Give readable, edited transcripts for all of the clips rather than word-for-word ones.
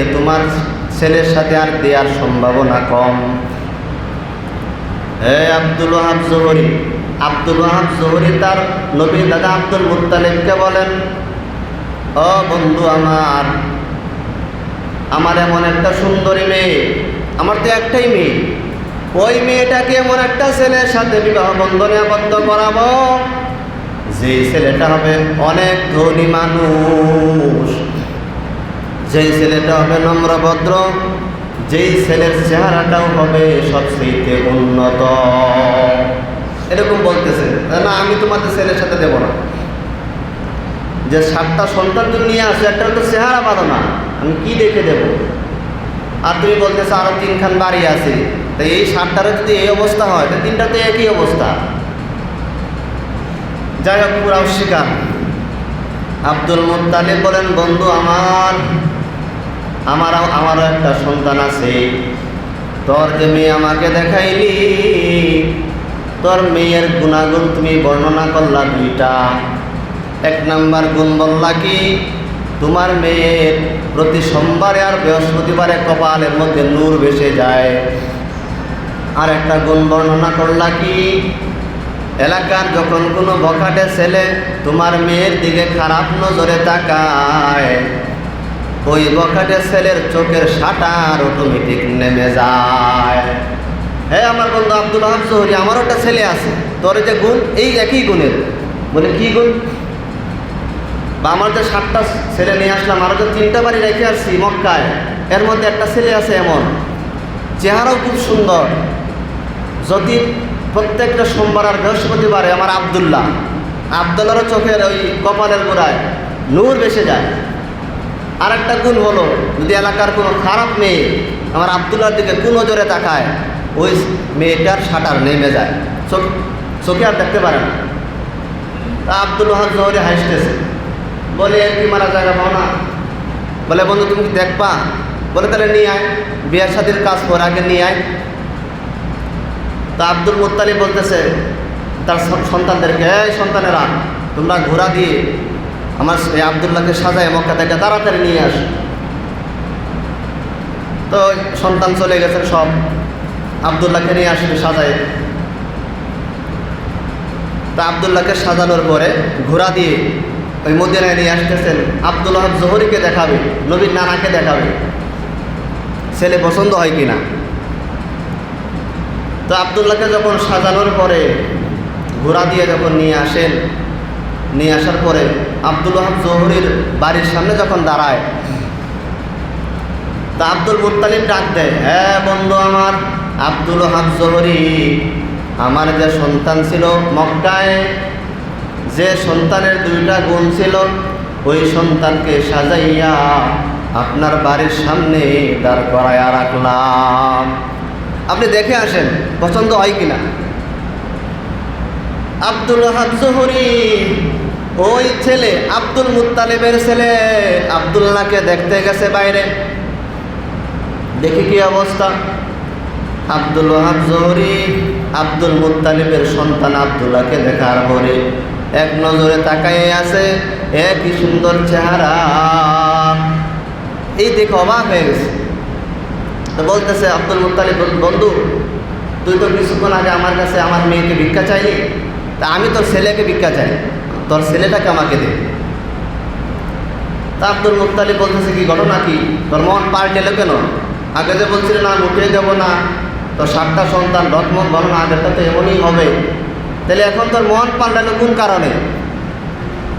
থেকে তোমার ছেলের সাথে আর দেওয়ার সম্ভাবনা কম। আব্দুল ওয়াহাব জোহরি তার নবীর দাদা আব্দুল মুত্তালিবকে বলেন, ও বন্ধু আমার এমন একটা সুন্দরী মেয়ে, আমার তো একটাই মেয়ে, ওই মেয়েটাকে এমন একটা ছেলের সাথে বিবাহ বন্ধনে আবদ্ধ করাবো যে ছেলেটা হবে অনেক ধনী মানুষ, যেই ছেলেটা হবে নম্রভদ্র, যেই ছেলের চেহারাটাও হবে সবচেয়ে উন্নত। এরকম বলতেছে না, আমি তোমাদের ছেলের সাথে দেবো না। যে 7টা সন্তান তুমি নিয়ে আসো, একটা তো চেহারা পারো না, আমি কি দেখে দেবো? আর তুমি বলতেছো আরো 3খান বাড়ি আছে, তাই এই 7টারও যদি এই অবস্থা হয়, তো 3টা তো একই অবস্থা। যাই হোক, পুরা অস্বীকার। আব্দুল মুত্তালিব বলেন, বন্ধু আমারও একটা সন্তান আছে, তোর যে মেয়ে আমাকে দেখাইলি, তোর মেয়ের গুণাগুণ তুমি বর্ণনা করলা 2টা। 1 নাম্বার গুণ বললা কি, তোমার মেয়ের প্রতি সোমবারে আর বৃহস্পতিবারে কপালের মধ্যে নূর ভেসে যায়। আর একটা গুণ বর্ণনা করলা কি, এলাকার যখন কোনো বখাটে ছেলে তোমার মেয়ের দিকে খারাপ নজরে তাকায়, ওই বখাটে ছেলের চোখের শাটার অটোমেটিক নেমে যায়। হ্যাঁ আমার বন্ধু আব্দুল ওয়াহাব জোহরি, আমারও একটা ছেলে আছে, তোর যে গুণ এই একই গুণের। বলে কি গুণ? বা আমার যে 7টা ছেলে নিয়ে আসলাম, আরও যে 3টা বাড়ি রেখে আসছি মক্কায়, এর মধ্যে একটা ছেলে আছে এমন, চেহারাও খুব সুন্দর, যদি প্রত্যেকটা সোমবার আর বৃহস্পতিবারে আমার আবদুল্লাহরও চোখের ওই কপালের গোড়ায় নূর ভেসে যায়। আর একটা গুণ হলো, যদি এলাকার কোনো খারাপ মেয়ে আমার আবদুল্লাহর দিকে কোন নজরে তাকায়, ওই মেয়েটার শাটার নেমে যায়, চোখে আর দেখতে পারে না। তা আব্দুল ওয়াহাব জোহরি হাসতেছে, বলে এর কি মারা জায়গা পাও না? বলে বন্ধু তুমি কি দেখবা? বলে তাহলে নিয়ে আয়, বিয়ের শাদীর কাজ কর, আগে নিয়ে আয়। তা আব্দুল মুত্তালিব বলতেছে তার সন্তানদেরকে, এই সন্তানেরা তোমরা ঘোড়া দিয়ে আমার এই আবদুল্লাহকে সাজায় মক্কা থেকে তাড়াতাড়ি নিয়ে আস। তো সন্তান চলে গেছেন সব, আবদুল্লাহকে নিয়ে আসবে সাজায়। তা আবদুল্লাহকে সাজানোর পরে ঘোড়া দিয়ে ওই মদিনায় নিয়ে আসতেছেন, আব্দুল ওয়াহাব জোহরিকে দেখাবে, নবীর নানাকে দেখাবে, ছেলে পছন্দ হয় কিনা। তো আবদুল্লাহকে যখন সাজানোর পরে ঘোড়া দিয়ে যখন নিয়ে আসার পরে আব্দুল ওয়াহাব জোহরির বাড়ির সামনে যখন দাঁড়ায়, তা আব্দুল মুত্তালিব ডাক দেয়, হ্যাঁ বন্ধু আমার আব্দুল ওয়াহাব জোহরি, আমার যে সন্তান ছিল মক্কায়, যে সন্তানের 2টা গুণ ছিল, ওই সন্তানকে সাজাইয়া আপনার বাড়ির সামনে দাঁড় করাইয়া রাখলাম, আপনি দেখে আসেন পছন্দ হয় কিনা। আব্দুল ওয়াহাব জোহরি ওই ছেলে আব্দুল মুত্তালিবের ছেলে আব্দুল্লাহকে দেখতে গেছে বাইরে, দেখি কি অবস্থা। আব্দুল ওয়াহাব জোহরি আব্দুল মুত্তালিবের সন্তান আব্দুল্লাহকে দেখার পরে এক নজরে তাকাইয়ে আছে, কি সুন্দর চেহারা, এই দেখে অবাক হয়ে গেছে। তো বলতেছে আব্দুল মুত্তালিব, বন্ধু তুই তো কিছুক্ষণ আগে আমার কাছে আমার মেয়েকে ভিক্ষা চাইলি, তা আমি তোর ছেলেকে ভিক্ষা চাই, তোর ছেলেটাকে আমাকে দে। তা আব্দুল মুত্তালিব বলতেছে, কি ঘটনা কি, তোর মন পাল্টেলো কেন? আগে যে বলছিল না উঠে দেবো না, তোর 7টা সন্তান রকমত বলো না, আগেরটা তো এমনই হবে, তাহলে এখন তোর মন পাল্টালো কোন কারণে?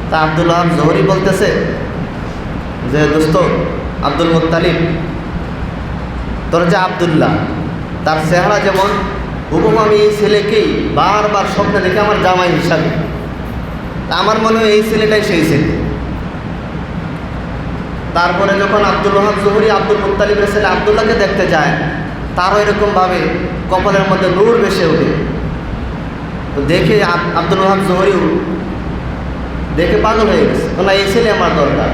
তা আব্দুল ওয়াহাব জোহরি বলতেছে যে, দোস্ত আব্দুল মুত্তালিব, তোর যে আব্দুল্লাহ তার চেহারা যেমন, হুবহু আমি এই ছেলেকেই বারবার স্বপ্নে দেখে আমার জামাই হিসাবে, আমার মনে হয় এই ছেলেটাই সেই ছেলে। তারপরে যখন আব্দুল ওয়াহাব জোহরি আব্দুল মুত্তালিবের ছেলে আব্দুল্লাহকে দেখতে যায়, তারও এরকমভাবে কপালের মধ্যে নূর ভেসে ওঠে। তো দেখে আব্দুল ওয়াহাব জোহরিও দেখে পাগল হয়ে গেছে, না এই ছেলে আমার দরকার।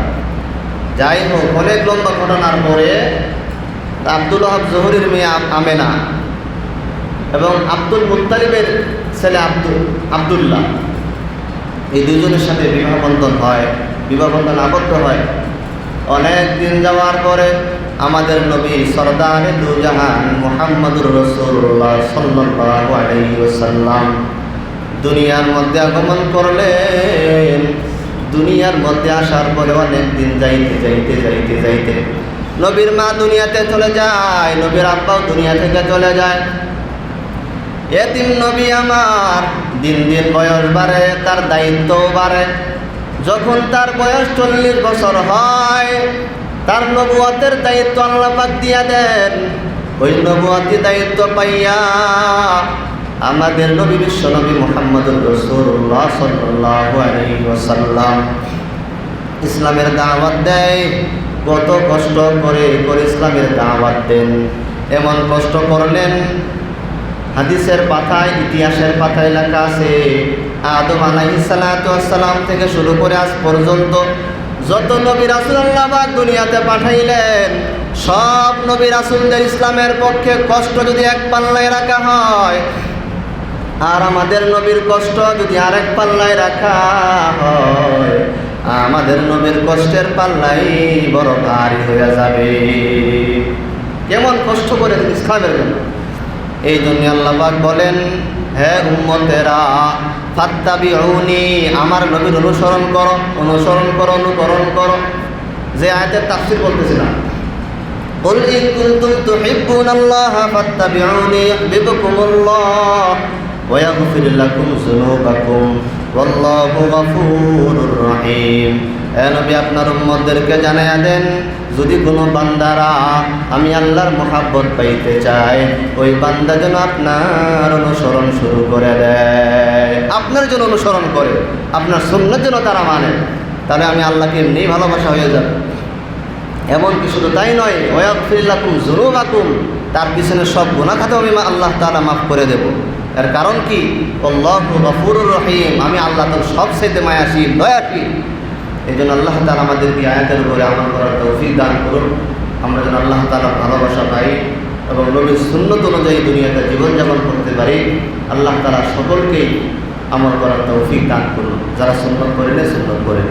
যাই হোক, অনেক লম্বা ঘটনার পরে আব্দুল ওয়াহাব জোহরির মেয়ে আমেনা এবং আব্দুল মুত্তালিবের ছেলে আব্দুল্লাহ, এই 2জনের সাথে বিবাহ বন্ধন আবদ্ধ হয়। অনেক দিন যাওয়ার পরে আমাদের নবী সরদারে দু জাহান মুহাম্মদুর রাসূলুল্লাহ সাল্লাল্লাহু আলাইহি ওয়াসাল্লাম দুনিয়ার মধ্যে আগমন করলেন। দুনিয়ার মধ্যে আসার পরে অনেক দিন যাইতে নবীর মা দুনিয়াতে চলে যায়, নবীর আব্বাও দুনিয়া থেকে চলে যায়। এতিম নবী আমার দিন দিন বয়স বাড়ে, তার দায়িত্বও বাড়ে। যখন তার বয়স 40 বছর হয়, তার নবুয়তের দায়িত্ব আল্লাহ পাক দিয়া দেন। ওই নবুয়তি দায়িত্ব পাইয়া আমাদের নবী বিশ্ব নবী মুহাম্মদুর রাসূলুল্লাহ সাল্লাল্লাহু আলাইহি ওয়াসাল্লাম ইসলামের দাওয়াত দেয়। কত কষ্ট করে ইসলামের দাওয়াত দেন, এমন কষ্ট করলেন হাদিসের পাতায়, ইতিহাসের পাতায় লেখা আছে আদম আলাইহিস সালাতু ওয়াস সালাম থেকে শুরু করে আজ পর্যন্ত যত নবী রাসূল আল্লাহ পাক দুনিয়াতে পাঠাইলেন, সব নবী রাসূলদের ইসলামের পক্ষে কষ্ট যদি এক পাল্লায় রাখা হয়, আর আমাদের নবীর কষ্ট যদি আরেক পাল্লায় রাখা হয়, আমাদের নবীর কষ্টের পাল্লাই বড় ভারী হয়ে যাবে। কেমন কষ্ট করে ইসলামের জন্য। এই জন্য আল্লাহ পাক বলেন, হে উম্মতেরা ফাত্তাবিউনি, আমার নবীর অনুসরণ করো, অনুকরণ করো। যে আয়াতের তাফসীর বলতেছিলাম, কুল ইন কুনতুম তুহিব্বুনাল্লাহা ফাত্তাবিউনি ইউহিব্বুকুমুল্লাহ ওয়া ইয়াগফির লাকুম যুনুবাকুম ওয়াল্লাহু গফুরুর রহিম। হে নবী, আপনার উম্মতদেরকে জানায়া দেন, যদি কোনো বান্দারা আমি আল্লাহর মহাব্বত পাইতে চায়, ওই বান্দা যেন আপনার অনুসরণ শুরু করে দেয়, আপনার জন্য অনুসরণ করে, আপনার সুন্নাত যেন তারা মানে, তাহলে আমি আল্লাহকে এমনিই ভালোবাসা হয়ে যাবে। এমনকি শুধু তাই নয়, ওয়াগফির লাকুম যুনুবাকুম, তার পিছনে সব গুনাহ খাতাও আমি আল্লাহ তাআলা মাফ করে দেব। এর কারণ কি? আল্লাহু গফুরুর রহিম, আমি আল্লাহ তার সবচেয়ে মায়াশীল, দয়াশীল। এই জন্য আল্লাহ তাআলা আমাদেরকে আয়াতের উপরে আমল করার তৌফিক দান করুন। আমরা যেন আল্লাহ তাআলার ভালোবাসা পাই এবং নবীর সুন্নত অনুযায়ী দুনিয়াতে জীবনযাপন করতে পারি। আল্লাহ তাআলা সকলকেই আমল করার তৌফিক দান করুন। যারা সুন্নত করেন সুন্নত করেন।